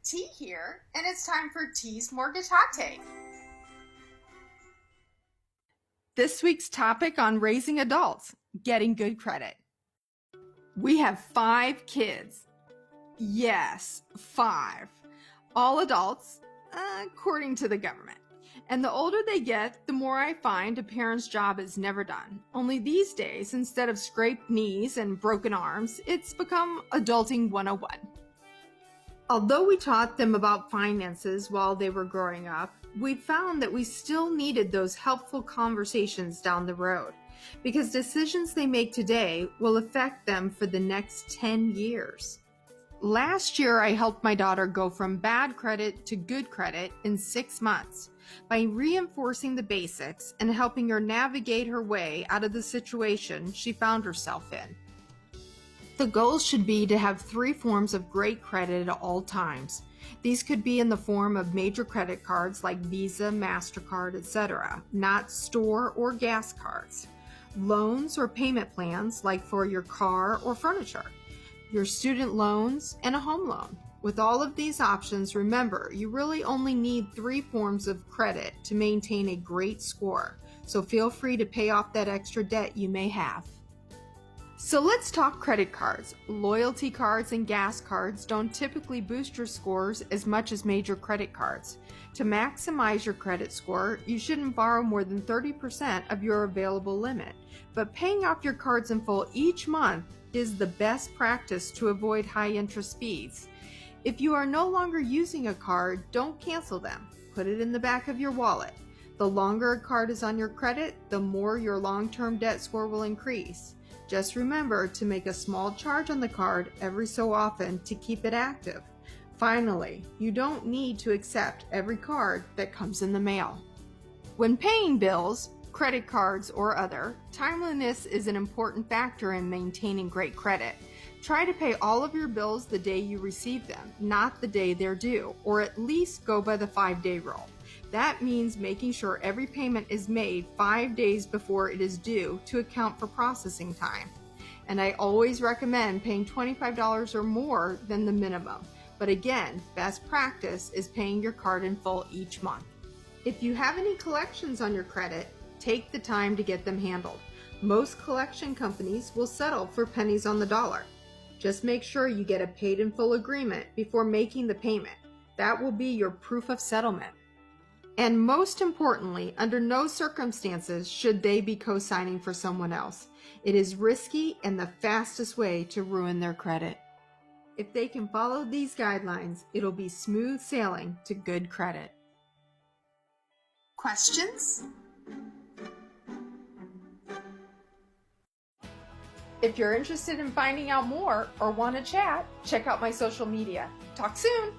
T here, and it's time for T's Mortgage Hot Take. This week's topic on raising adults, getting good credit. We have 5 kids. Yes, 5. All adults, according to the government. And the older they get, the more I find a parent's job is never done. Only these days, instead of scraped knees and broken arms, it's become adulting 101. Although we taught them about finances while they were growing up, we found that we still needed those helpful conversations down the road, because decisions they make today will affect them for the next 10 years. Last year, I helped my daughter go from bad credit to good credit in 6 months by reinforcing the basics and helping her navigate her way out of the situation she found herself in. The goal should be to have 3 forms of great credit at all times. These could be in the form of major credit cards like Visa, MasterCard, etc., not store or gas cards. Loans or payment plans like for your car or furniture. Your student loans, and a home loan. With all of these options, remember, you really only need 3 forms of credit to maintain a great score, so feel free to pay off that extra debt you may have. So let's talk credit cards. Loyalty cards and gas cards don't typically boost your scores as much as major credit cards. To maximize your credit score, you shouldn't borrow more than 30% of your available limit, but paying off your cards in full each month is the best practice to avoid high interest fees. If you are no longer using a card, don't cancel them. Put it in the back of your wallet. The longer a card is on your credit, the more your long-term debt score will increase. Just remember to make a small charge on the card every so often to keep it active. Finally, you don't need to accept every card that comes in the mail. When paying bills, credit cards or other, timeliness is an important factor in maintaining great credit. Try to pay all of your bills the day you receive them, not the day they're due, or at least go by the 5-day rule. That means making sure every payment is made 5 days before it is due to account for processing time. And I always recommend paying $25 or more than the minimum. But again, best practice is paying your card in full each month. If you have any collections on your credit, take the time to get them handled. Most collection companies will settle for pennies on the dollar. Just make sure you get a paid in full agreement before making the payment. That will be your proof of settlement. And most importantly, under no circumstances should they be co-signing for someone else. It is risky and the fastest way to ruin their credit. If they can follow these guidelines, it'll be smooth sailing to good credit. Questions? If you're interested in finding out more or want to chat, check out my social media. Talk soon!